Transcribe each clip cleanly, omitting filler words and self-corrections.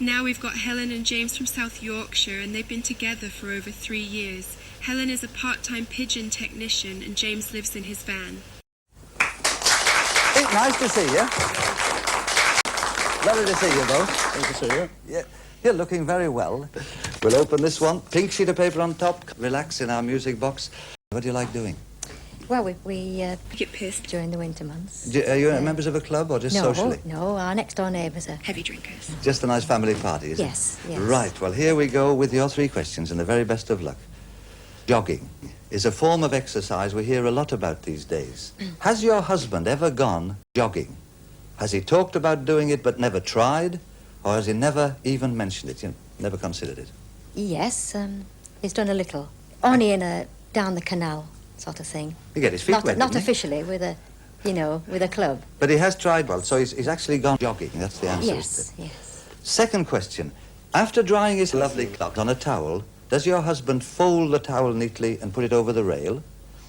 Now we've got Helen and James from South Yorkshire, and they've been together for over 3 years. Helen is a part-time pigeon technician, and James lives in his van. Hey, nice to see you. Lovely to see you both. Good to see you. Yeah, you're looking very well. We'll open this one. Pink sheet of paper on top. Relax in our music box. What do you like doing? Well, we Get pissed. during the winter months. Are you members of a club or just socially? No, our next door neighbours are Heavy drinkers. Just a nice family party, is Yes, it? yes. Right, well, here we go with your 3 questions and the very best of luck. Jogging is a form of exercise we hear a lot about these days. Has your husband ever gone jogging? Has he talked about doing it but never tried? Or has he never even mentioned it, never considered it? Yes, he's done a little. Only down the canal sort of thing. You get his feet wet, Not didn't he? officially with a club. But he has tried, well, so he's actually gone jogging. That's the answer. Yes, yes. Second question. After drying his lovely clothes on a towel, does your husband fold the towel neatly and put it over the rail?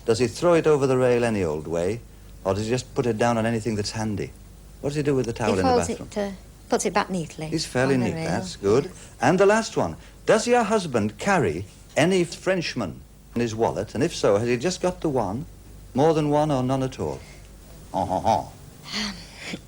Does he throw it over the rail any old way? Or does he just put it down on anything that's handy? What does he do with the towel He in the folds bathroom? puts it back neatly. He's fairly on the neat, rail. that's good. Yes. And the last one. Does your husband carry any Frenchman in his wallet? And if so, has he just got the one, more than one, or none at all?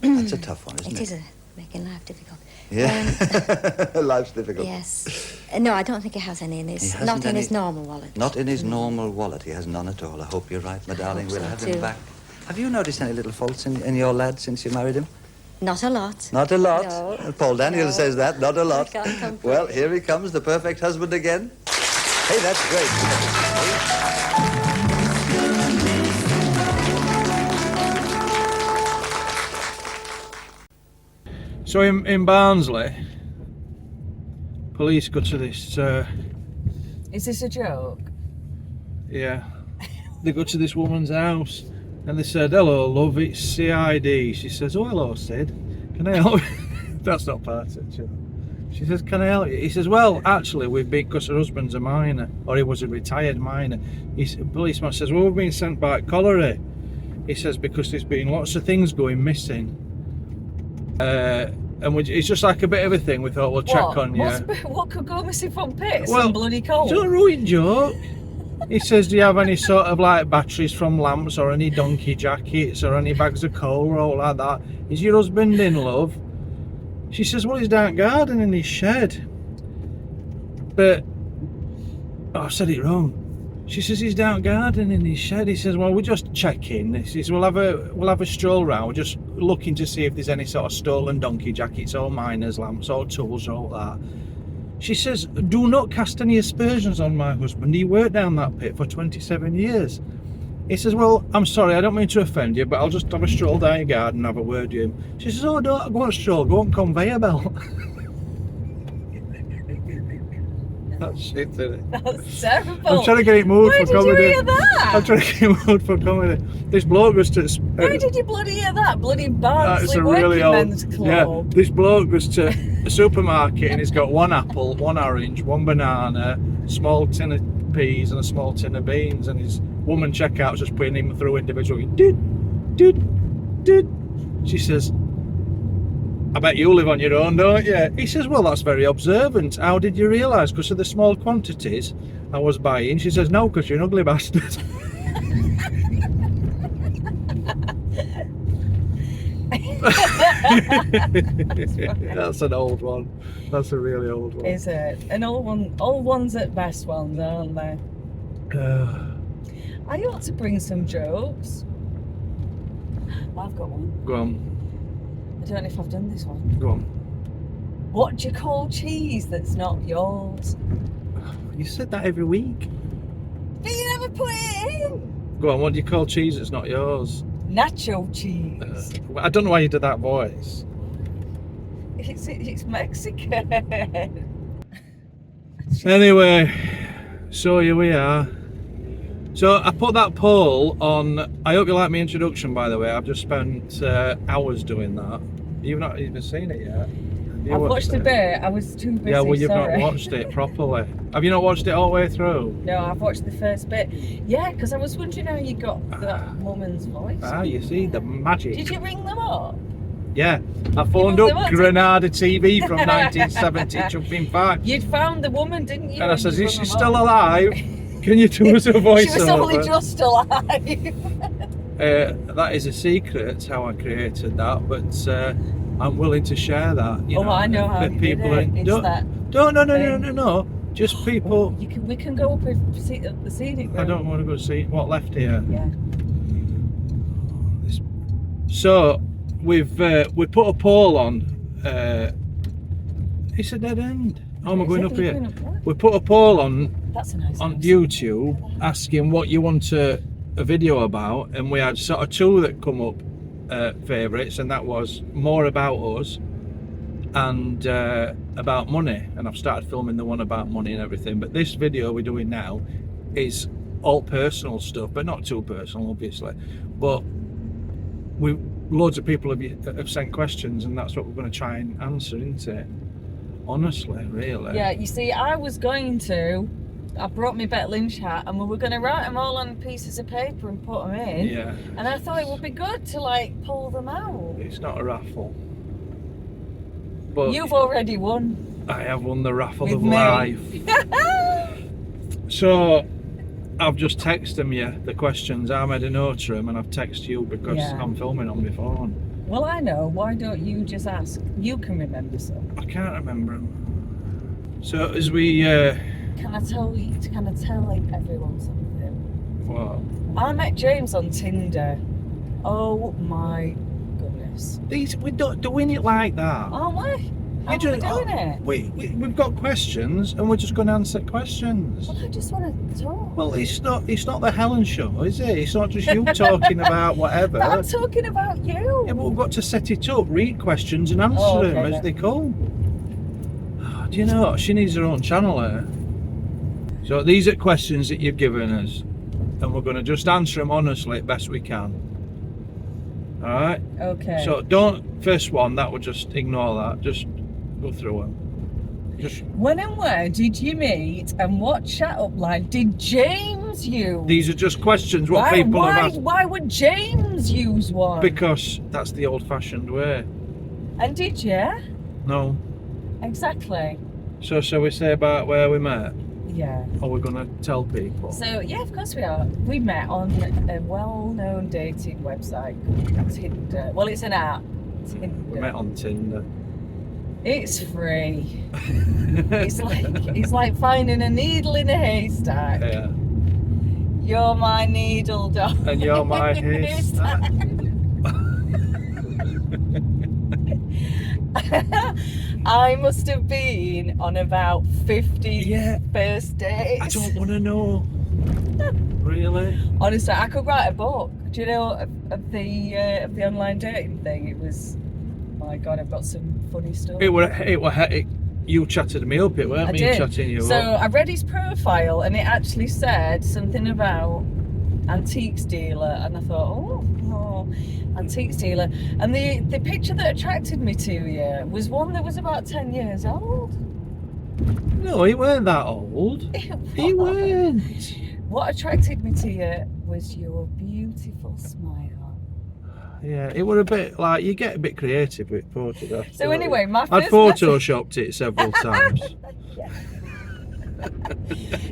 That's a tough one, isn't it? It is making life difficult. Yeah. Life's difficult. Yes. No, I don't think he has any in He his... hasn't Not in any- his normal wallet. Not in his normal wallet. He has none at all. I hope you're right, my darling. hope We'll so have him too. back. Have you noticed any little faults in your lad since you married him? Not a lot. Not a lot. No. Paul Daniel No. says that, not a lot. I can't come Well, from here he comes, the perfect husband again. Hey, that's great. So in Barnsley, police go to this, Is this a joke? yeah, they go to this woman's house and they said, "Hello, love, it's CID." She says, "Oh, hello, Sid. Can I help you?" That's not part of it, you know. She says, "Can I help you?" He says, "Well, actually, we've been, because her husband's a miner, or he was a retired miner." Policeman says, "Well, we've been sent back colliery." He says, "Because there's been lots of things going missing. It's just like a bit of a thing. We thought we'll check on you." What could go missing from pits? Well, Some bloody coal. It's not a ruined joke. He says, "Do you have any sort of like batteries from lamps or any donkey jackets or any bags of coal or all like that? Is your husband in, love?" She says, "Well, he's down garden in his shed." But, oh, I said it wrong. She says he's down garden in his shed. He says, "Well, we're just checking." He says, we'll have a stroll round. We're just looking to see if there's any sort of stolen donkey jackets or miners' lamps or tools or all that. She says, "Do not cast any aspersions on my husband. He worked down that pit for 27 years. He says, "Well, I'm sorry, I don't mean to offend you, but I'll just have a stroll down your garden and have a word with him." She says, "Oh, don't go on a stroll, go on conveyor belt." That's shit, isn't it? That's terrible. I'm trying to get it moved Where for did comedy. you hear that? I'm trying to get it moved for comedy. This bloke goes to... Where did you bloody hear that? Bloody Barnsley it's a Working really old... Men's Club. Yeah, this bloke goes to a supermarket and he's got 1 apple, 1 orange, 1 banana, small tin of peas and a small tin of beans, and his woman checkout's just putting him through individually. Dude. She says, "I bet you live on your own, don't you?" He says, "Well, that's very observant. How did you realise? Because of the small quantities I was buying." She says, "No, because you're an ugly bastard." That's an old one. That's a really old one. Is it? An old one. Old ones at best ones, aren't they? I ought to bring some jokes. I've got one. Go on. I don't know if I've done this one. Go on. What do you call cheese that's not yours? You said that every week. But you never put it in. Go on, what do you call cheese that's not yours? Nacho cheese. I don't know why you did that voice. It's Mexican. Anyway, so here we are. So I put that poll on. I hope you like my introduction, by the way. I've just spent hours doing that. You've not even seen it yet. I've watched a bit. I was too busy. Yeah, well, you've sorry. not watched it properly. Have you not watched it all the way through? No, I've watched the first bit. Yeah, because I was wondering how you got that woman's voice. Ah, you see the magic. Did you ring them up? Yeah, I phoned You up must have Granada TV from 1970, jumping back. You'd found the woman, didn't you? And I says, you is she rung her still up. alive? Can you do us a voiceover? She was only just alive. That is a secret, how I created that, but I'm willing to share that. You Oh, I know how that you did it. It's that No. Just people. we can go up and see the scenic room. I don't want to go see what left here. Yeah. So we put a poll on. It's a dead end. Oh, am I going up here? We put a poll on That's a nice house. YouTube asking what you want a video about, and we had sort of two that come up favourites, and that was more about us and about money. And I've started filming the one about money and everything, but this video we're doing now is all personal stuff, but not too personal obviously, but loads of people have sent questions, and that's what we're going to try and answer, isn't it? Honestly, really. Yeah, you see, I brought my Bet Lynch hat, and we were going to write them all on pieces of paper and put them in. Yeah. And I thought it would be good to like pull them out. It's not a raffle. But You've already won. I have won the raffle With of me. life. So I've just texted you the questions. I made a note of them, and I've texted you because Yeah. I'm filming on my phone. Well, I know. Why don't you just ask? You can remember some. I can't remember them. So as we Can I tell everyone something? well, I met James on Tinder. Oh my goodness. we're not doing it like that. Aren't we? How are we just- doing it? We've got questions, and we're just going to answer questions. Well, I just want to talk. Well, it's not the Helen show, is it? It's not just you talking about whatever. But I'm talking about you. Yeah, but we've got to set it up, read questions and answer Oh, okay, them as then. they come. Do you know what? She needs her own channel here. So these are questions that you've given us, and we're going to just answer them honestly best we can. Alright? Okay. So first one, that would just ignore that. Just go through them. Just, When and where did you meet, and what chat up line did James use? these are just questions what people have asked. Why would James use one? Because that's the old-fashioned way. And did you? No. Exactly. So shall we say about where we met? Yeah. Or we're going to tell people? So, yeah, of course we are. We met on a well-known dating website called Tinder. Well, it's an app. Tinder. We met on Tinder. It's free. it's like finding a needle in a haystack. Yeah. You're my needle, dog. And you're my haystack. I must have been on about 50 Yeah. first dates. I don't want to know. Really? Honestly, I could write a book. Do you know of the online dating thing? It was, my God, I've got some funny stuff. You chatted me up, it weren't I me did. chatting you So up. I read his profile, and it actually said something about antiques dealer, and I thought, oh, antiques dealer. And the picture that attracted me to you was one that was about 10 years old. No, he weren't that old. He weren't. What attracted me to you was your beautiful smile. Yeah, it were a bit like, you get a bit creative with photographs. So don't you? anyway, my I'd first photoshopped it several times.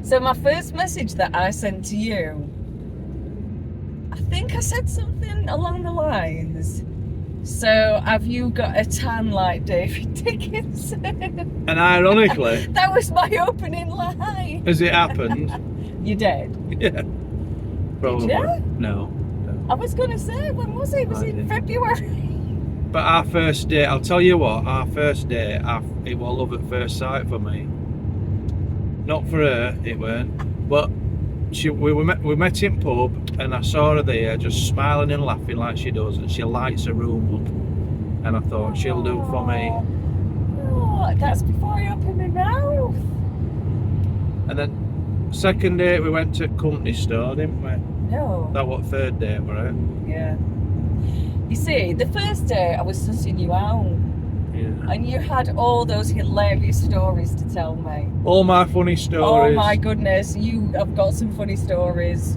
So my first message that I sent to you, I think I said something along the lines, so have you got a tan like David Dickinson? And ironically, That was my opening line. as it happened, You did? yeah, probably. Did you? No. I was going to say, when was it? It was I in didn't. February. But our first date, I'll tell you what, our first date, it was love at first sight for me. Not for her, it weren't. But we met in pub, and I saw her there just smiling and laughing like she does, and she lights her room up. And I thought, she'll do for me. Oh, that's before I opened my mouth. And then, second date, we went to company store, didn't we? No. That what third date were it? Yeah. You see, the first day I was sussing you out, Yeah. and you had all those hilarious stories to tell me. All my funny stories. Oh my goodness, you have got some funny stories.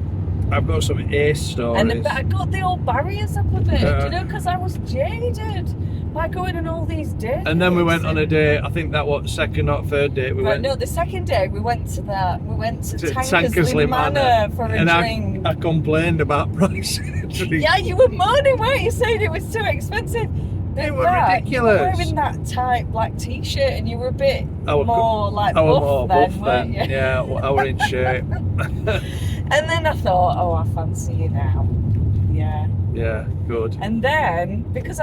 I've got some ace stories. And I got the old barriers up a bit, Yeah. you know, because I was jaded. By going on all these dates. And then we went on a date. I think that was second or third date. We Right, went no, the second day we went to to Tankersley Manor for a and drink. I complained about price. Yeah, you were moaning, weren't you, saying it was too expensive? They But were that, ridiculous. You were wearing that tight black t-shirt and you were a bit I were more like I was buff more then, buff weren't then. you? Yeah, I were in shape. And then I thought, oh, I fancy you now. Yeah. Yeah, good. And then, because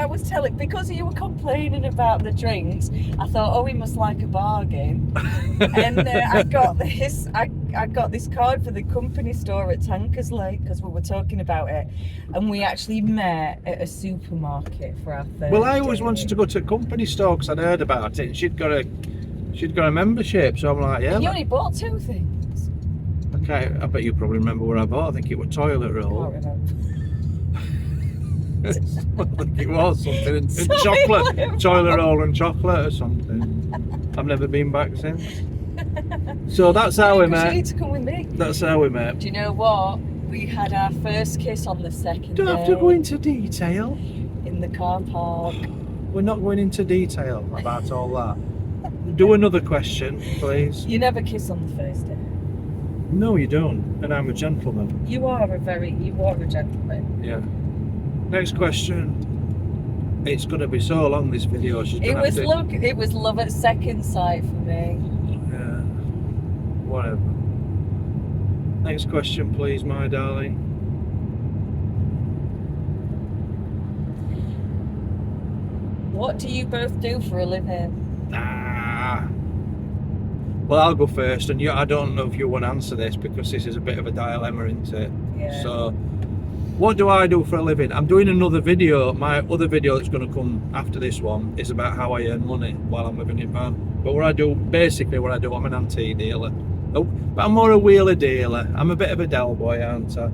you were complaining about the drinks, I thought, oh, he must like a bargain. And I got this card for the company store at Tankersley because we were talking about it, and we actually met at a supermarket for our third Well, I always date. wanted to go to a company store because I'd heard about it. And she'd got a membership, so I'm like, yeah. You only bought 2 things. Okay, I bet you probably remember what I bought. I think it was toilet I can't roll. remember. I think it was something. And chocolate, toilet roll and chocolate or something. I've never been back since. So that's how we Because you met. need to come with me. That's how we met. Do you know what? We had our first kiss on the second Don't day have to go into detail. in the car park. We're not going into detail about all that. Do another question, please. You never kiss on the first day. No, you don't. And I'm a gentleman. You are a gentleman. Yeah. Next question. It's going to be so long, this video. She's It gonna was have to... it was love at second sight for me. Yeah. Whatever. Next question, please, my darling. What do you both do for a living? Ah. Well, I'll go first, and I don't know if you want to answer this because this is a bit of a dilemma, isn't it? Yeah. So, what do I do for a living? I'm doing another video. My other video that's going to come after this one is about how I earn money while I'm living in van. But basically what I do, I'm an antique dealer. Oh, but I'm more a wheeler dealer. I'm a bit of a Del Boy, aren't I?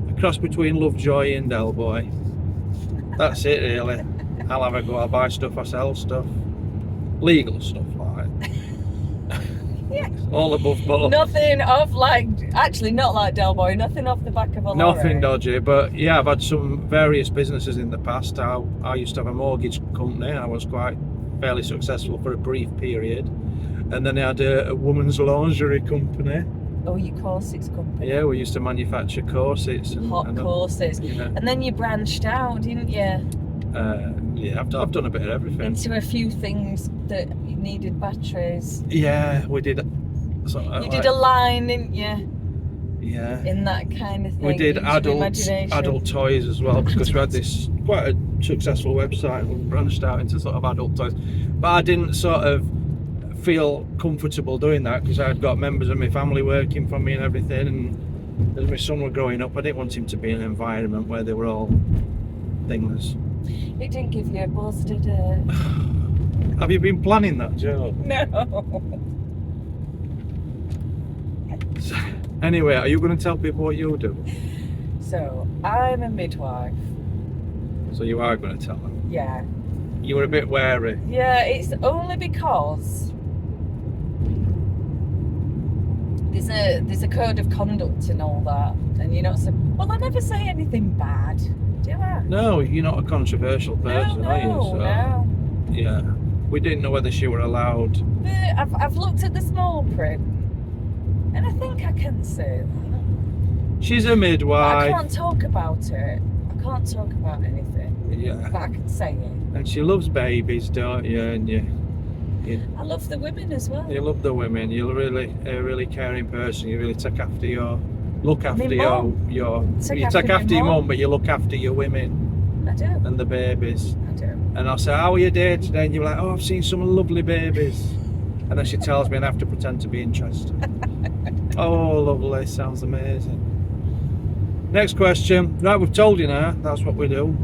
A cross between Lovejoy and Del Boy. That's it, really. I'll have a go. I'll buy stuff. I sell stuff. Legal stuff, like. Yeah. All above board. Nothing of actually not like Del Boy, nothing off the back of a lorry. Nothing dodgy, but yeah, I've had some various businesses in the past. I used to have a mortgage company. I was quite fairly successful for a brief period. And then I had a woman's lingerie company. Oh, your corsets company. Yeah, we used to manufacture corsets. And, Hot corsets. Yeah, And then you branched out, didn't you? yeah, I've done a bit of everything. Into a few things that you needed batteries. Yeah, we did. You did a line, didn't you? Yeah. In that kind of thing. We did Use your imagination. adult toys as well because we had this quite a successful website and we branched out into sort of adult toys. But I didn't sort of feel comfortable doing that because I'd got members of my family working for me and everything, and as my son were growing up, I didn't want him to be in an environment where they were all things. It didn't give you a buzz, did it? Have you been planning that, Joe? No. Anyway, are you going to tell people what you do? So, I'm a midwife. So you are going to tell them. Yeah. You were a bit wary. Yeah, it's only because there's a code of conduct and all that, and you're not so. Well, I never say anything bad, do I? No, you're not a controversial person, are you? No. Yeah. We didn't know whether she were allowed. But I've looked at the small print, and I think I can say that. She's a But I midwife. can't talk about it. I can't talk about anything. Yeah. But I can say it. And she loves babies, don't you? And you I love the women as well. love the women. You're a really caring person. You really look after My your mum. you take after your mum, but you look after your women I do. and the babies. I do. And I'll say, how are your day today? And you're like, oh, I've seen some lovely babies. And then she tells me and I have to pretend to be interested. Oh, lovely. Sounds amazing. Next question. Right, we've told you now. That's what we do.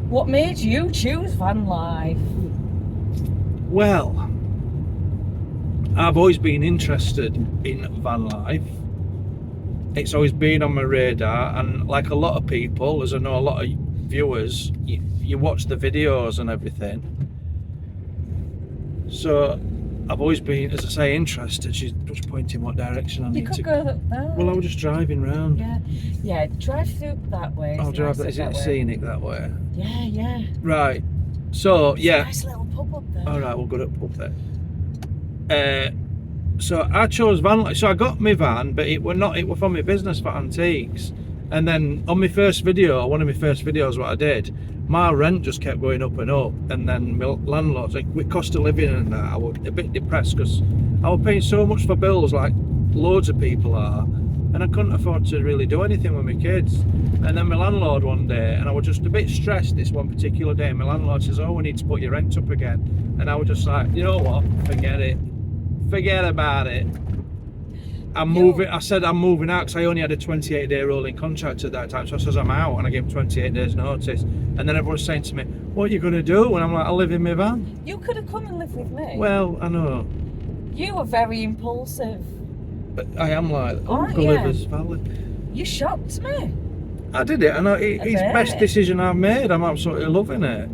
What made you choose van life? Well, I've always been interested in van life. It's always been on my radar, and like a lot of people, as I know a lot of viewers, you watch the videos and everything. So I've always been, as I say, interested. She's just pointing what direction I You need could to go there. Well, I was just driving round. Yeah, drive through that way. I'll It's drive that. nicer Is it that way. scenic that way? Yeah. Right. So, It's a yeah. nice little pub up there. All right, we'll go up there. So I chose van life. So I got my van, but it were for my business for antiques. And then on my first video, one of my first videos, what I did, my rent just kept going up and up. And then my landlord's like, with cost of living and that, I was a bit depressed because I was paying so much for bills, like loads of people are. And I couldn't afford to really do anything with my kids. And then my landlord one day, and I was just a bit stressed this one particular day, my landlord says, oh, we need to put your rent up again. And I was just like, you know what, forget it. Forget about it. I'm moving. I said I'm moving out because I only had a 28-day rolling contract at that time. So I says I'm out, and I gave him 28 days notice. And then everyone's saying to me, "What are you going to do?" And I'm like, "I'll live in my van." You could have come and lived with me. Well, I know, You were very impulsive. but I am like Aren't Gulliver's Valley. You shocked me. I did it, and it's the best decision I've made. I'm absolutely loving it.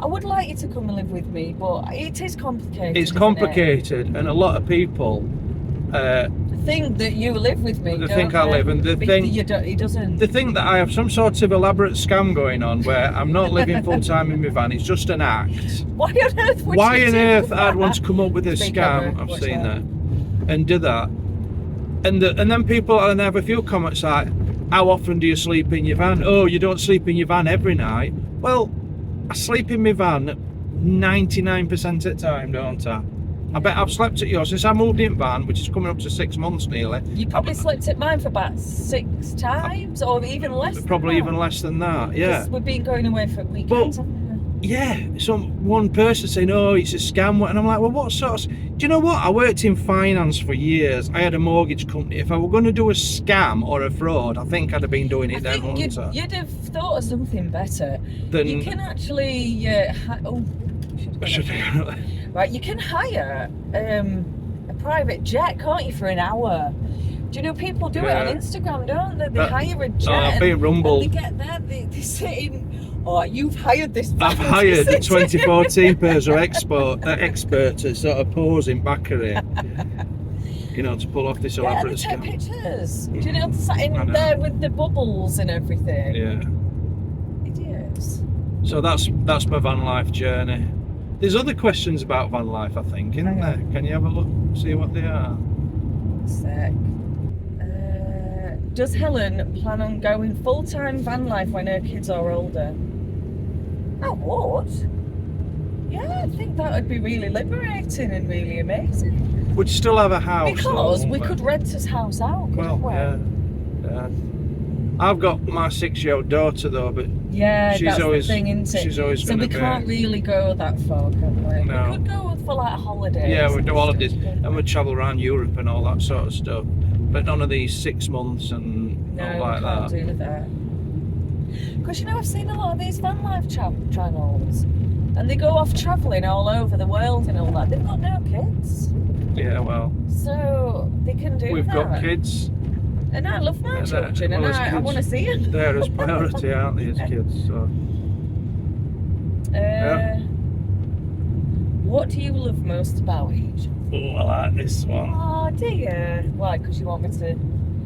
I would like you to come and live with me, but it is complicated. It's isn't complicated, and a lot of people Think that you live with me. They don't think I they? live, and they But think- you don't, he doesn't. they think that I have some sort of elaborate scam going on where I'm not living full time in my van. It's just an act. Why on earth would Why you on do earth that? I'd want to come up with a Speak scam? over, I've watch seen that. that and do that, and then people, and I have a few comments like, "How often do you sleep in your van?" "Oh, you don't sleep in your van every night." Well, I sleep in my van 99% of the time, don't I? I bet I've slept at yours since I moved in van, which is coming up to 6 months nearly. You probably slept at mine for about 6 times, or even less. than Probably that. even less than that. Yeah. 'Cause we've been going away for weekends. But- haven't we? Yeah, one person saying, "Oh, it's a scam," and I'm like, "Well, what sort of?" Do you know what? I worked in finance for years. I had a mortgage company. If I were going to do a scam or a fraud, I think I'd have been doing I it then, think wouldn't I? you'd have thought of something better. Then You can actually. I should have. Right, you can hire a private jet, can't you, for an hour? Do you know people do it Yeah. on Instagram, don't they? They That- hire a jet. I've been rumbled. And they get there, they sit in. Oh, you've hired this. I've fancy hired the city." 2014 Peugeot expert to sort of pose in Baccarat, you know, to pull off this Yeah, and they elaborate take scam. pictures. Do you know, sat I in know. there with the bubbles and everything. Yeah. Idiots. So that's my van life journey. There's other questions about van life, I think, isn't there? Can you have a look, see what they are? Sec. Does Helen plan on going full-time van life when her kids are older? I would. Yeah, I think that would be really liberating and really amazing. We'd still have a house. though, Because we wouldn't could rent his house out, couldn't Well, we? yeah. I've got my 6-year-old daughter though, but Yeah, she's that's always the thing, isn't it? she's always So going we to be. can't really go that far, can we? No. We could go for like holidays. Yeah, we do holidays couldn't and we travel around Europe and all that sort of stuff. But none of these 6 months and No, all like we can't that. do that. Because you know, I've seen a lot of these van life channels, and they go off travelling all over the world and all that. They've got no kids, Yeah, well, so they can do we've that. got kids. And I love my Yeah, children, well, and as I kids, want to see them. They're as priority, aren't they, as kids? So What do you love most about each? oh, I like this one. Oh dear. Why? Because you want me to?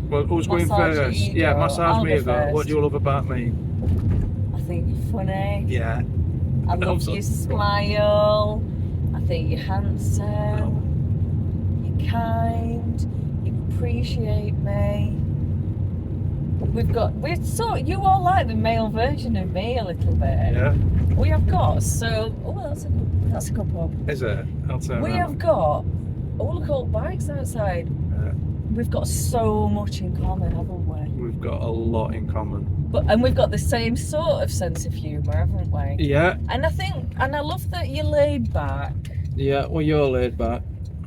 Well, who's going Massage your first? ego. Yeah, massage I'll me go ego. What first. do you love about me? I think you're funny. Yeah. I love so- your smile. I think you're handsome. You're kind. You appreciate me. You are like the male version of me a little bit. Yeah. We have got that's a good one. Is it? I'll turn We around. have got look all bikes outside. Yeah. We've got so much in common, haven't we? We've got a lot in common. And we've got the same sort of sense of humour, haven't we? Yeah. And I love that you're laid back. Yeah. Well, you're laid back.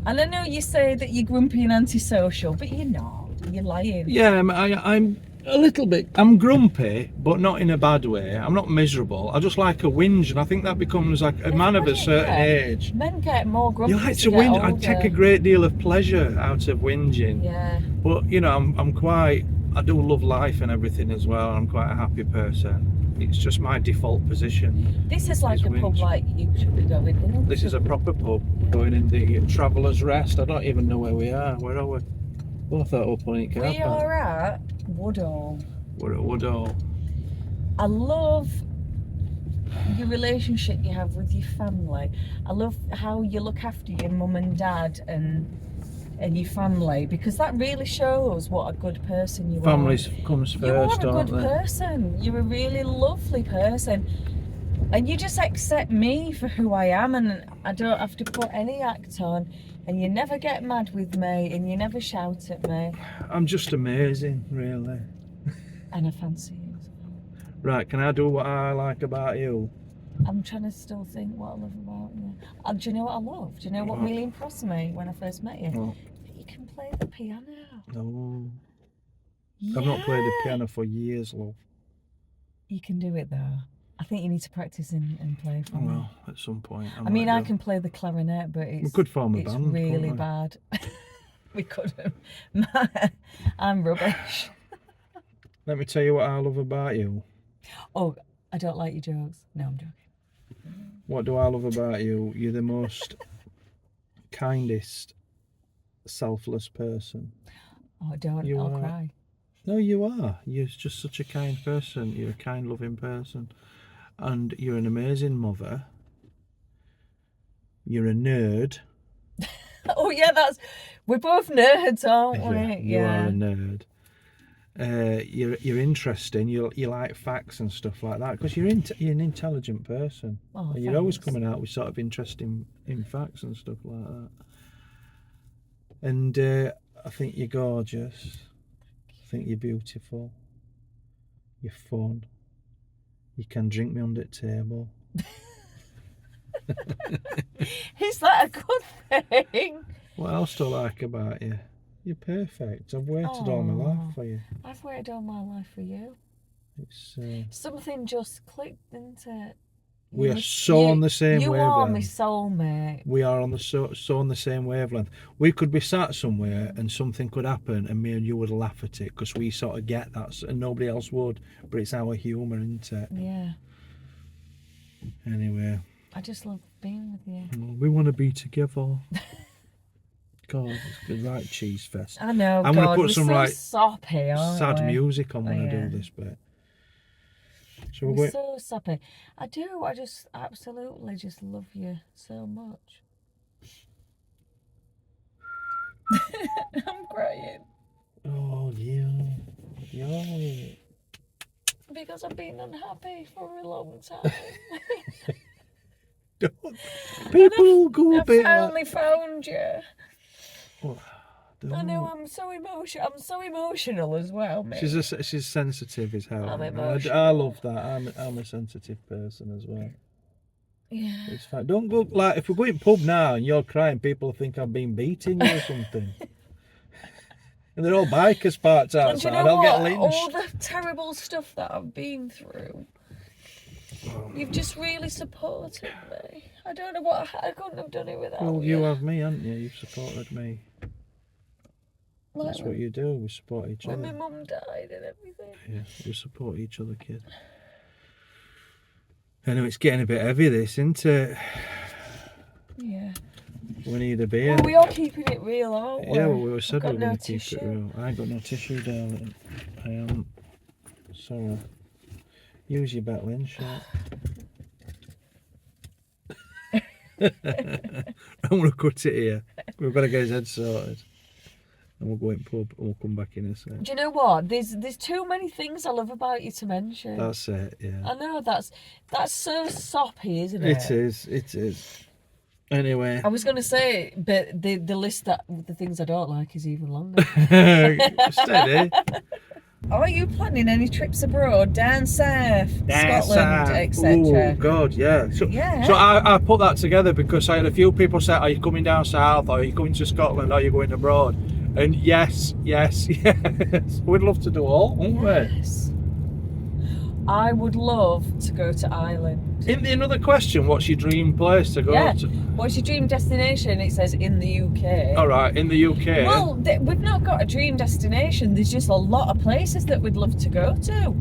And I know you say that you're grumpy and antisocial, but you're not. You're lying. Yeah, I'm a little bit. I'm grumpy, but not in a bad way. I'm not miserable. I just like a whinge, and I think that becomes like a man of a certain age. Men get more grumpy. You like as to they get whinge. I older. take a great deal of pleasure out of whinging. Yeah. But you know, I'm quite. I do love life and everything as well. I'm quite a happy person. It's just my default position. This is like It's a pub winch. like you should be going in. This is a proper pub. Going in the Traveller's Rest. I don't even know where we are. Where are we? Oh, I thought we were playing car We park. are at Woodall. We're at Woodall. I love your relationship you have with your family. I love how you look after your mum and dad and your family, because that really shows what a good person you Families are. comes You first, are a don't good they? person. You're a really lovely person. And you just accept me for who I am, and I don't have to put any act on. And you never get mad with me, and you never shout at me. I'm just amazing, really. And I fancy you. Right, can I do what I like about you? I'm trying to still think what I love about you. Do you know what I love? Do you know what really impressed me when I first met you? Well, That you can play the piano. no. I've not played the piano for years, love. You can do it though. I think you need to practice and play for me. Well, at some point. I mean, I might do. can play the clarinet, but We it's, could form a it's band. really couldn't we? bad. We couldn't. I'm rubbish. Let me tell you what I love about you. Oh, I don't like your jokes. No, I'm joking. What do I love about you? You're the most kindest, selfless person. Oh, don't. You I'll are. cry. No, you are. You're just such a kind person. You're a kind, loving person. And you're an amazing mother. You're a nerd. Oh yeah, we're both nerds, aren't we? You are a nerd. You're interesting. You like facts and stuff like that because you're an intelligent person. Oh, and you're always thanks. coming out with sort of interest in facts and stuff like that. And I think you're gorgeous. I think you're beautiful. You're fun. You can drink me under the table. Is that a good thing? What else do I like about you? You're perfect. I've waited all my life for you. I've waited all my life for you. It's Something just clicked, didn't it? we are so on the same You are my wavelength. soulmate. We are on the so on the same wavelength. We could be sat somewhere and something could happen, and me and you would laugh at it because we sort of get that, and nobody else would. But it's our humour, isn't it? Yeah. Anyway, I just love being with you. we want to be together. God, it's good, right cheese fest. I know. I'm God, gonna put we're some so like soppy, aren't sad we? music on when I Yeah. do this bit. So we're We're going. so soppy. I do. I just absolutely just love you so much. I'm crying Oh, yeah. because I've been unhappy for a long time. People go a I bit. finally found you. I know. Like, I'm so emotional as well, mate. she's sensitive as hell. I'm And emotional. I love that. I'm a sensitive person as well. Yeah. It's fine. Don't go like if we're going pub now and you're crying, people think I've been beating you or something. And they're all bikers parked And do outside. you know I'll what? get lynched. All the terrible stuff that I've been through, you've just really supported me. I don't know what I couldn't have done it without Well, you. you have me, haven't you? You've supported me. Like That's what you do. We support each when my other. mum died and everything. Yeah, we support each other, kid. I know it's getting a bit heavy, this, isn't it? Yeah. We need a beer. Well, we are keeping it real, aren't we? Yeah, well, we said we I've were got going no to keep tissue. it real. I ain't got no tissue, darling. I am. Sorry. Use your battling shot. I'm going to cut it here. We've got to get his head sorted. And we'll go in pub and we'll come back in a sec. Do you know what? There's too many things I love about you to mention. That's it, yeah. I know that's so soppy, isn't it? It is. Anyway. I was going to say, but the list that the things I don't like is even longer. Steady. Are you planning any trips abroad, down south, Scotland, Oh etc.? God, yeah. So, Yeah. so I put that together because I had a few people say, "Are you coming down south? Or are you coming to Scotland? Or are you going abroad?" And yes. We'd love to do all, wouldn't we? Yes. I would love to go to Ireland. In another question, what's your dream place to go Yeah. to? What's your dream destination? It says in the UK. All right, in the UK. Well, we've not got a dream destination. There's just a lot of places that we'd love to go to.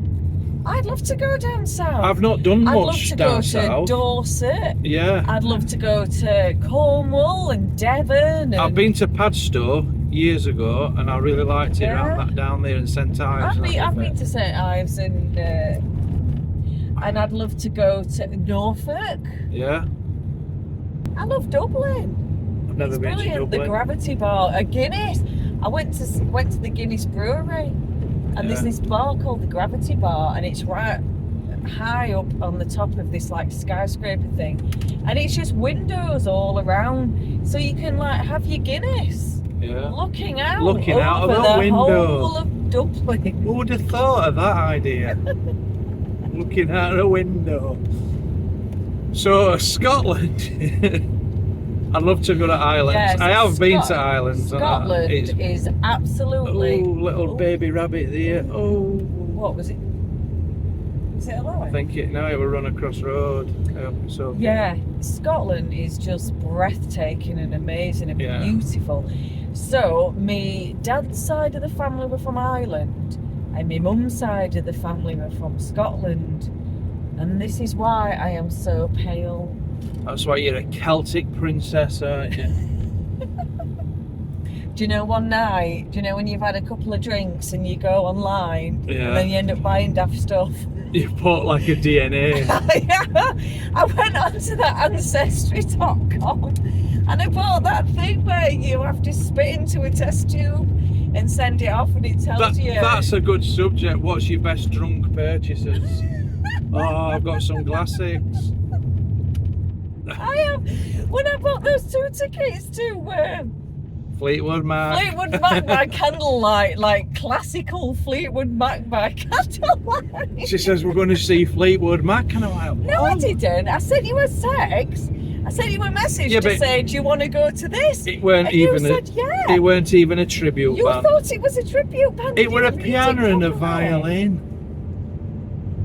I'd love to go down south. I've not done I'd love much to down go to south. Dorset. Yeah. I'd love to go to Cornwall and Devon. And I've been to Padstow years ago, and I really liked it Yeah. around that down there in St Ives. I've been to St Ives and I'd love to go to Norfolk. Yeah, I love Dublin. I've never It's been brilliant. to Dublin. The Gravity Bar, a Guinness. I went to the Guinness Brewery, and there's Yeah. this bar called the Gravity Bar, and it's right high up on the top of this like skyscraper thing, and it's just windows all around, so you can like have your Guinness Yeah. looking out of over a the window. whole of Dublin. Who would have thought of that idea? Looking out a window. So Scotland. I'd love to go to Ireland. Yes, I have been to Ireland. Scotland It's, is absolutely. oh, little baby rabbit there. Oh, What was it? Is it a lie? I think it now. It will run across road. I hope it's okay. Yeah, Scotland is just breathtaking and amazing and Yeah. beautiful. So, my dad's side of the family were from Ireland, and my mum's side of the family were from Scotland. And this is why I am so pale. That's why you're a Celtic princess, aren't you? Do you know one night, do you know when you've had a couple of drinks and you go online Yeah. and then you end up buying daft stuff? You bought like a DNA. I went onto that Ancestry.com and I bought that thing where you have to spit into a test tube and send it off and it tells you. That's a good subject. What's your best drunk purchases? Oh, I've got some classics. I have. When I bought those 2 tickets to Fleetwood Mac. Fleetwood Mac by candlelight, like classical Fleetwood Mac by candlelight. She says we're going to see Fleetwood Mac, and I'm like, No, I what? didn't. I sent you a text. I sent you a message Yeah, to but say, do you want to go to this? It weren't And you even said, yeah. It weren't even a tribute You band. thought it was a tribute band. It you were a didn't read piano it and a properly. violin.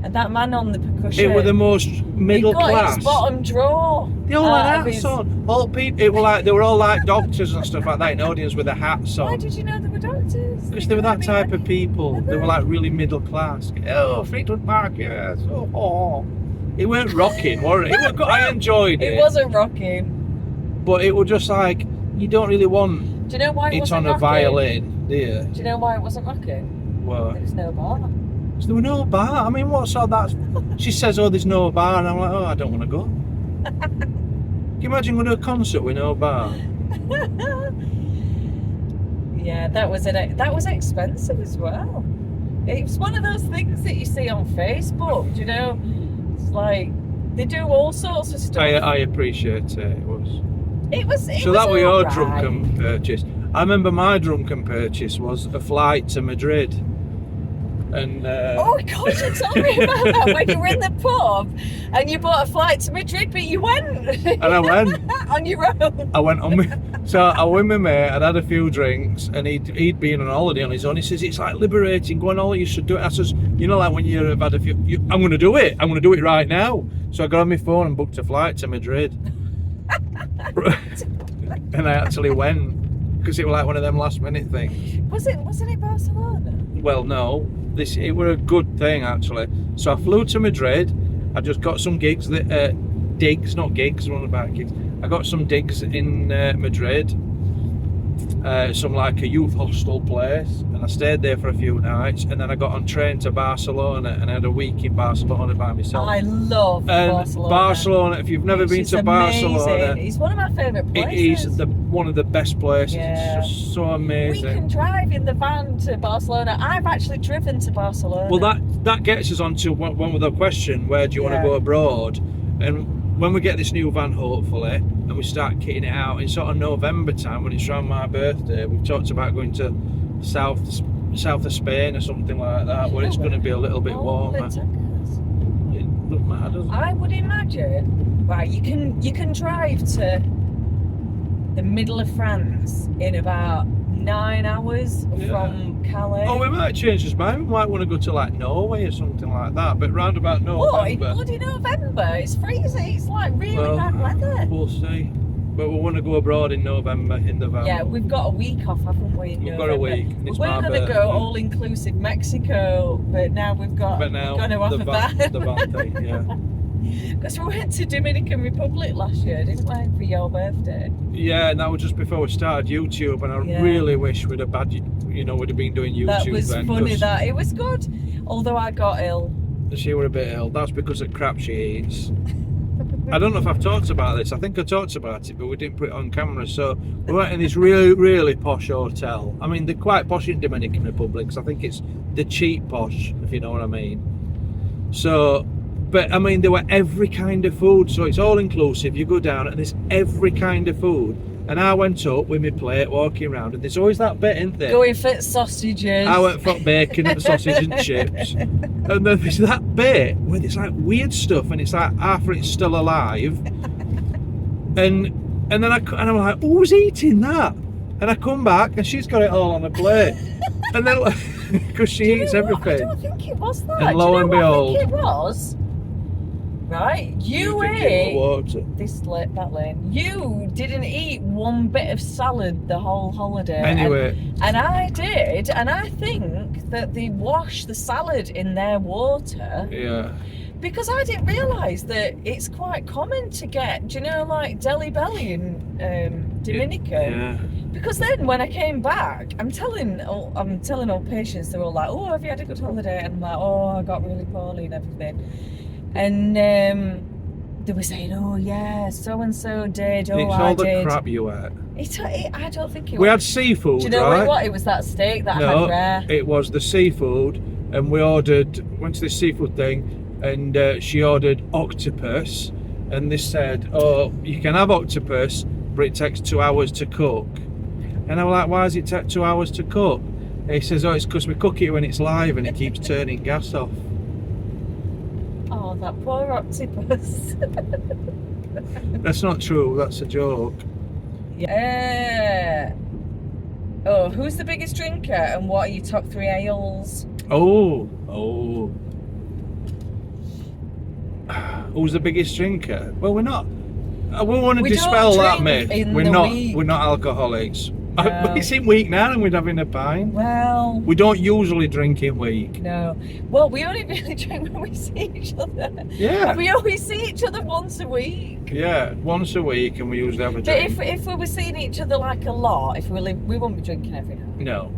And that man on the percussion. It were the most middle he got class. his bottom drawer. They all out had of hats his- on. All people. It were like they were all like doctors and stuff like that in audience with the hats Why on. did you know they were doctors? Because they were that type of people. They were like really middle class. Oh, Fleetwood Mac, yes. Oh. It weren't rocking, was it? It was good. I enjoyed it. It wasn't rocking. But it was just like, you don't really want Do you know why it it wasn't on a rocking? violin, do you? Do you know why it wasn't rocking? Well, There was no bar. there was no bar. I mean, what sort of that? She says, oh, there's no bar. And I'm like, oh, I don't want to go. Can you imagine going to a concert with no bar? Yeah, that was expensive as well. It was one of those things that you see on Facebook. You know, it's like they do all sorts of stuff. I appreciate it. It was. It was. So that was your alright. drunken purchase. I remember my drunken purchase was a flight to Madrid. And Oh God, you told me about that when you were in the pub and you bought a flight to Madrid, but you went. and I went. On your own. I went on with, so I went with my mate, I'd had a few drinks, and he'd been on holiday on his own. He says, it's like liberating, go on holiday, you should do it. I says, you know, like when you've had a few, I'm going to do it right now. So I got on my phone and booked a flight to Madrid. And I actually went, because it was like one of them last minute things. Wasn't it Barcelona? Well, no, it were a good thing actually. So I flew to Madrid, I just got some gigs, digs, not gigs, one about gigs. I got some digs in Madrid, some like a youth hostel place, and I stayed there for a few nights, and then I got on train to Barcelona, and I had a week in Barcelona by myself. I love Barcelona. If you've never It's been just to amazing. Barcelona, It's one of my favourite it places. is one of the best places. Yeah. It's just so We amazing. can drive in the van to Barcelona. I've actually driven to Barcelona. Well, that gets us on to one with a question: where do you want to Yeah. go abroad? And when we get this new van, hopefully, and we start kitting it out in sort of November time when it's around my birthday, we've talked about going to south of Spain or something like that, where it's going to be a little bit warmer. It doesn't matter, does it? I would imagine, right? You can drive to the middle of France in about 9 hours Yeah. from Calais. Oh, we might change this mind. We might want to go to like Norway or something like that, but round about What? In November. bloody November? It's freezing. It's like really Well, bad weather. We'll see. But we want to go abroad in November in the van. Yeah, we've got a week off, haven't we? We've got a week. And We it's were my going to birthday. go all-inclusive Mexico, but now we've got But now gone to offer the that. van thing, yeah. Because we went to Dominican Republic last year, didn't we, for your birthday? Yeah, and that was just before we started YouTube, and I Yeah. really wish we'd have we'd have been doing YouTube That was then. funny. 'Cause That it was good, although I got ill. she were a bit ill. That's because of crap she eats. I don't know if I've talked about this. I think I talked about it, but we didn't put it on camera. So we went in this really, really posh hotel. I mean, they're quite posh in Dominican Republic, so I think it's the cheap posh, if you know what I mean. So, but I mean, there were every kind of food. So it's all inclusive. You go down and there's every kind of food. And I went up with my plate, walking around, and there's always that bit, isn't there? Going for sausages. I went for bacon and sausage and chips, and then there's that bit where it's like weird stuff, and it's like after it's still alive, and then I'm like, who's eating that? And I come back and she's got it all on a plate, and then because she Do you eats know what? everything. I don't think it was that. And lo Do you and know what behold- I think it was? Right, you think it ate was water. that lane. You didn't eat one bit of salad the whole holiday. Anyway, And I did, and I think that they wash the salad in their water yeah, because I didn't realise that it's quite common to get, do you know, like Deli Belly in Dominican. yeah. Because then when I came back, I'm telling all patients, they're all like, "Oh, have you had a good holiday?" And I'm like, "Oh, I got really poorly and everything." And they were saying, "Oh yeah, so and so did. Oh, It's I all the did." crap you ate. I don't think it We was. had seafood, Do you know right? what? It was that steak that I No, had rare. it was the seafood, and we went to this seafood thing, and she ordered octopus, and they said, "Oh, you can have octopus, but it takes 2 hours to cook." And I was like, "Why does it take 2 hours to cook?" And he says, "Oh, it's because we cook it when it's live, and it keeps turning gas off." Oh, that poor octopus. That's not true. That's a joke. Yeah. Oh, who's the biggest drinker, and what are your top 3 ales? Oh. Who's the biggest drinker? Well, we're not. I won't want to We don't dispel that drink myth. in We're the not. week. We're not alcoholics. No. It's in week now, and we're having a pint. Well, We don't usually drink in week. no. Well, we only really drink when we see each other. Yeah. And we always see each other once a week. Yeah, once a week, and we usually have a But drink. if we were seeing each other like a lot, if we won't be drinking every night. No.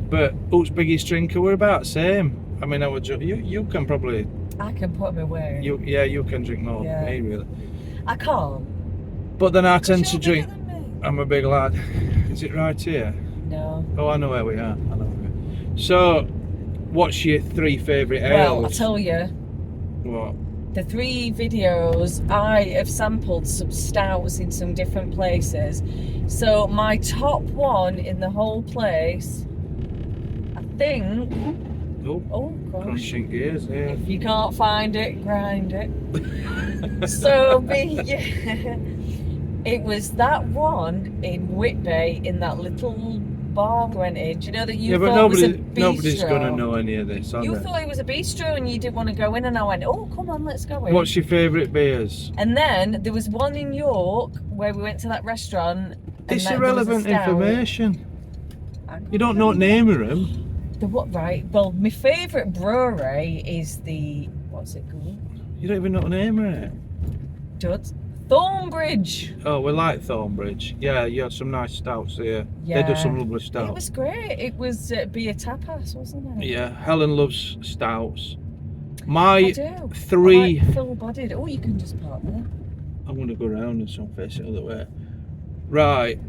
But who's biggest drinker? We're about same. I mean, you can probably I can put them away. you can drink more Yeah. than me, really. I can't. But then I 'Cause tend to you're drink. bigger than me. I'm a big lad. Is it right here? No. Oh, I know where we are. I know where we are. So, what's your 3 favourite ales? Well, I'll tell you. What? The 3 videos, I have sampled some stouts in some different places. So my top one in the whole place, I think. Oh, Oh gosh. crunching gears, yeah. If you can't find it, grind it. So it was that one in Whitby in that little bar we went in. Do you know that you Yeah, but thought it was a nobody's bistro? going to know any of this, are You they? thought it was a bistro and you didn't want to go in, and I went, "Oh, come on, let's go in." What's your favourite beers? And then there was one in York where we went to that restaurant. and It's that- there was a irrelevant stout. information. You don't know the name of them. The what? Right. Well, my favourite brewery is the what's it called? You don't even know the name of it. Judd's Thornbridge. Oh, we like Thornbridge. Yeah, you had some nice stouts there. Yeah. They do some lovely It stouts. was great. It was beer tapas, wasn't it? Yeah, Helen loves stouts. I My do. 3. I like full-bodied. Oh, you can just park there. I'm going to go round and some face it the other way. Right,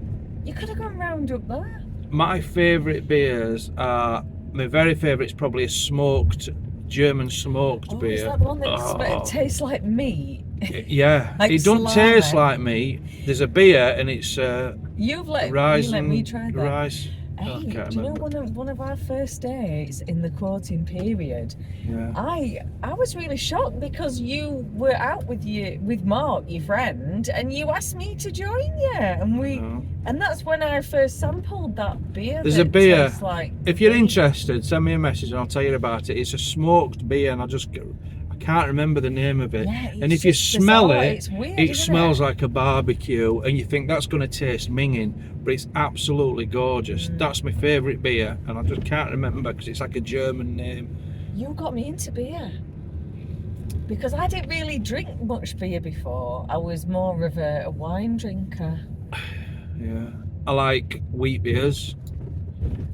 You could have gone round up there. my favourite beers are. My very favourite's probably a German smoked Oh, beer. is that the one that Oh. tastes like meat? Yeah, Like it doesn't salami. taste like meat. There's a beer and it's You let me try that. rice. Hey, Oh, I can't do you know remember. one of our first dates in the courting period? Yeah. I was really shocked because you were out with Mark, your friend, and you asked me to join you, No. and that's when I first sampled that beer. There's that a beer. tastes like If you're meat. interested, send me a message and I'll tell you about it. It's a smoked beer, and I can't remember the name of it. Yeah, And it's if you just smell bizarre. it, It's weird, it isn't smells it? like a barbecue, and you think that's going to taste minging, but it's absolutely gorgeous. That's my favourite beer, and I just can't remember because it's like a German name. You got me into beer. Because I didn't really drink much beer before. I was more of a wine drinker. Yeah, I like wheat beers.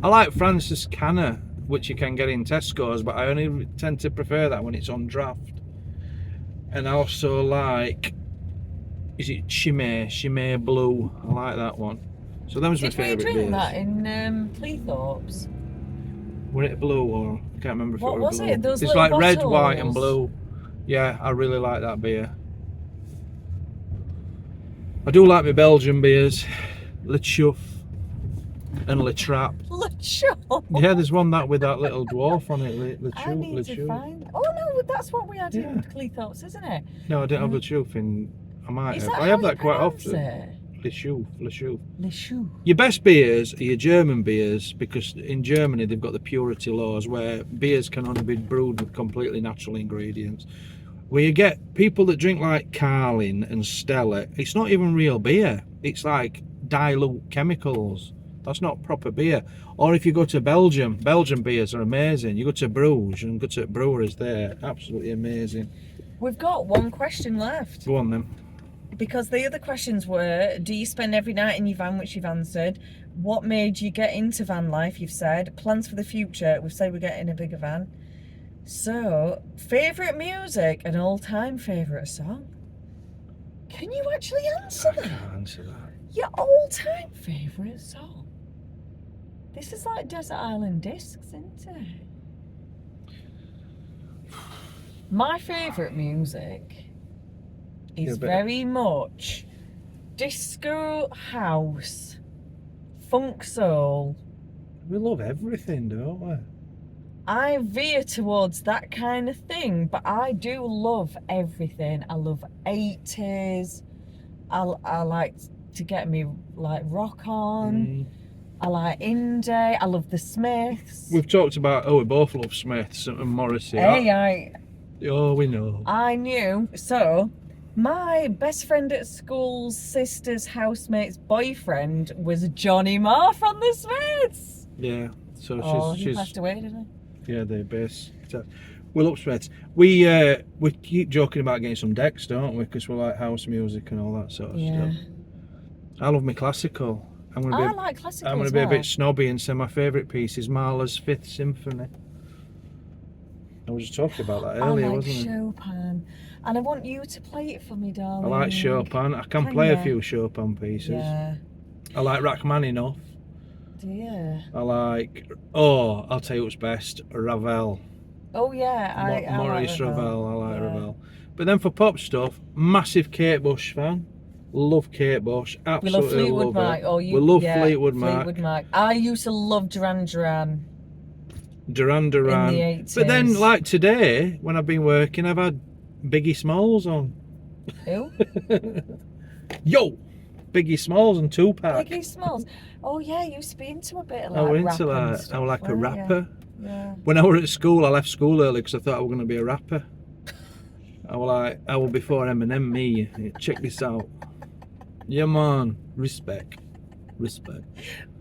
I like Francis Canner, which you can get in Tesco's, but I only tend to prefer that when it's on draft. And I also like, is it Chimay Blue? I like that one. So them's my Did we favourite drink beers. that in Cleethorpes? Was it blue or I can't remember if What it was was blue. it? Those It's little like red, white, and bottles? blue. Yeah, I really like that beer. I do like my Belgian beers, Le Chouf and Le Trap. LeChup. Yeah, there's one that with that little dwarf on it, Le I Chouf, need Le to Chouf. find. Oh no, that's what we had Yeah. in Cleethorpes, isn't it? No, I don't have Le Chouf in. I might Is have. that I how have you that quite pronounce often. it? Le Chouf, Le Chouf. LeChup. Your best beers are your German beers because in Germany they've got the purity laws where beers can only be brewed with completely natural ingredients. Where you get people that drink like Carlin and Stella, it's not even real beer. It's like dilute chemicals. That's not proper beer. Or if you go to Belgium, Belgian beers are amazing. You go to Bruges and go to breweries there, absolutely amazing. We've got one question left. Go on then. Because the other questions were, do you spend every night in your van, which you've answered? What made you get into van life, you've said. Plans for the future, we've said we're getting a bigger van. So, favourite music and all-time favourite song? Can you actually answer I that? can't answer that. Your all-time favourite song? This is like Desert Island Discs, isn't it? My favourite music is Yeah, but- very much disco house, funk soul. We love everything, don't we? I veer towards that kind of thing, but I do love everything. I love 80s. I like to get me like rock on. I like indie. I love the Smiths. We've talked about, we both love Smiths and Morrissey. Hey, Oh, we know. I knew. So, my best friend at school's sister's housemate's boyfriend was Johnny Marr from the Smiths. Yeah, so Oh, he she's passed away, didn't yeah, the bass guitar. We love Smiths. We keep joking about getting some decks, don't we? Because we like house music and all that sort of he? Yeah. stuff. I love my classical. I'm gonna be. I like classical I'm gonna as be well. a bit snobby and say my favourite piece is Mahler's Fifth Symphony. I was just talking about that earlier, I like wasn't it? Chopin, and I want you to play it for me, darling. I like Chopin. I can Can play a ya? few Chopin pieces. Yeah. I like Rachmaninoff. Do you? I like. Oh, I'll tell you what's best. Ravel. Oh yeah, I Maurice like Ravel. I like Yeah. Ravel. But then for pop stuff, massive Kate Bush fan. Love Kate Bush. We love Absolutely Fleetwood love Mac. her. Oh, you. We love yeah, Fleetwood Mac. Fleetwood Mac. I used to love Duran Duran. Duran Duran. In the But then, 80s. like today, when I've been working, I've had Biggie Smalls on. Who? Yo! Biggie Smalls and Tupac. Biggie Smalls. Oh yeah, you used to be into a bit of like I was rap into and that. I stuff, was like a weren't you? rapper. Yeah. When I was at school, I left school early because I thought I was going to be a rapper. I was like, I was before Eminem, me. Check this out. Yeah, man. Respect.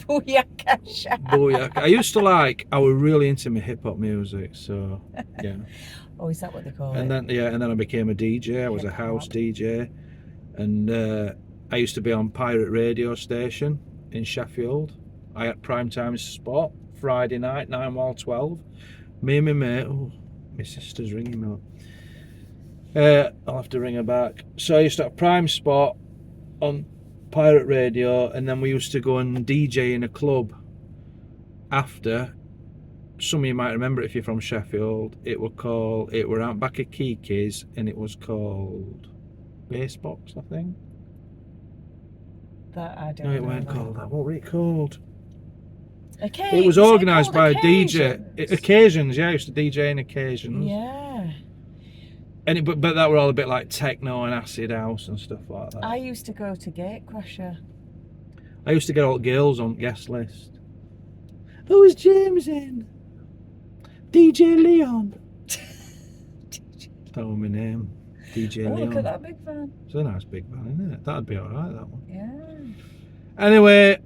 Booyaka Shack. Booyaka. I used to like, I was really into my hip hop music, so yeah. Oh, is that what they call And it? then I became a DJ. I was a house DJ, and I used to be on Pirate Radio Station in Sheffield. I had primetime spot Friday night, 9 while 12. Me and my mate. Oh, my sister's ringing me up. I'll have to ring her back. So I used to have prime spot on Pirate Radio, and then we used to go and DJ in a club after. Some of you might remember it if you're from Sheffield. It were out back at Kiki's, and it was called Bassbox, I think. That I don't No, it know weren't that. called that. What were it called? Occasions. It was organised by a DJ. Occasions? Occasions, yeah, I used to DJ in Occasions. Yeah. And but that were all a bit like techno and acid house and stuff like that. I used to go to Gatecrasher. I used to get all the girls on guest list. Who is James in? DJ Leon. That was my name. DJ Oh, Leon. look at that big van. It's a nice big van, isn't it? That'd be alright, that one. Yeah. Anyway,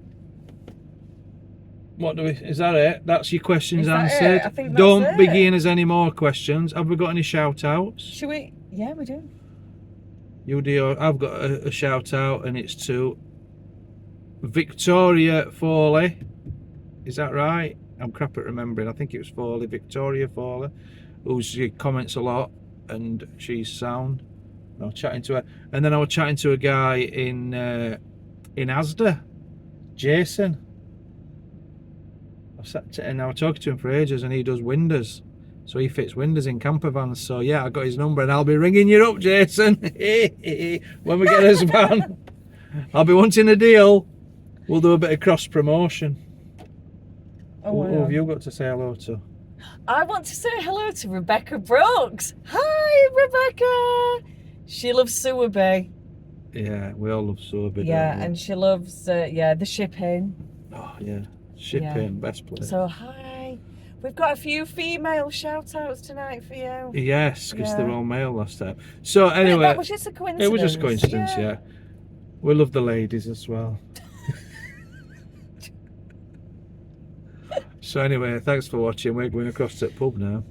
is that it? That's your questions Is that answered. it? I think that's Don't it. begin us any more questions. Have we got any shout outs? Should we? Yeah, we do. You do. I've got a shout out, and it's to Victoria Foley. Is that right? I'm crap at remembering. I think it was Foley, Victoria Foley, she comments a lot, and she's sound. I was chatting to her, and then I was chatting to a guy in Asda, Jason. And I was talking to him for ages, and he does windows, so he fits windows in camper vans. So yeah, I got his number, and I'll be ringing you up, Jason, when we get his van. I'll be wanting a deal. We'll do a bit of cross promotion. Oh, Who have you got to say hello to? I want to say hello to Rebecca Brooks. Hi, Rebecca. She loves Sewer Bay. Yeah, we all love Sorbet. Yeah, and she loves the shipping. oh yeah, shipping, best place. So hi. We've got a few female shout outs tonight for you. Yes, because Yeah. they're all male last time. So But anyway, that was just a coincidence. it was just coincidence. Yeah, we love the ladies as well. So anyway, thanks for watching. We're going across to the pub now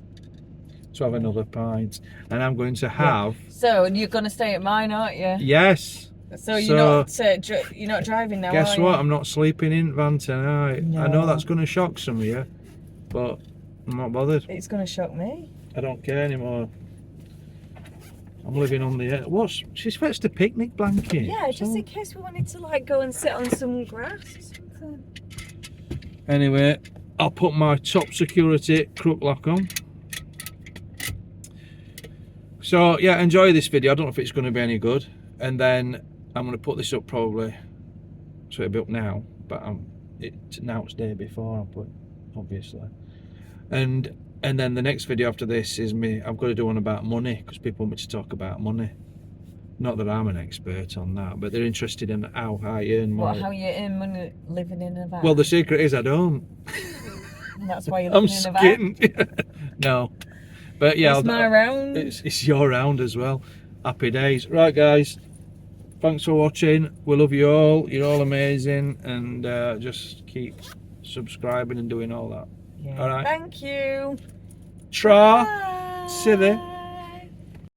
to have another pint, and I'm going to have So you're gonna stay at mine, aren't you? yes. So you're not driving now, Guess are what? you? I'm not sleeping in van tonight. I know No. that's going to shock some of you, but I'm not bothered. It's gonna shock me. I don't care anymore. I'm living on the edge. She's fetched a picnic blanket. Yeah, just So- in case we wanted to like go and sit on some grass or something. Anyway, I'll put my top security crook lock on. So yeah, enjoy this video. I don't know if it's going to be any good, and then I'm going to put this up probably. So it'll be up now, but now it's day before I put, obviously. And then the next video after this is me. I've got to do one about money because people want me to talk about money. Not that I'm an expert on that, but they're interested in how I earn money. How you earn money living in a van? Well, the secret is I don't. And that's why you're I'm living in a van. skint. No, but yeah, It's my round. It's your round as well. Happy days, right, guys? Thanks for watching. We love you all. You're all amazing, and just keep subscribing and doing all that. Yeah. All right. Thank you. Tra, Bye. Sithy.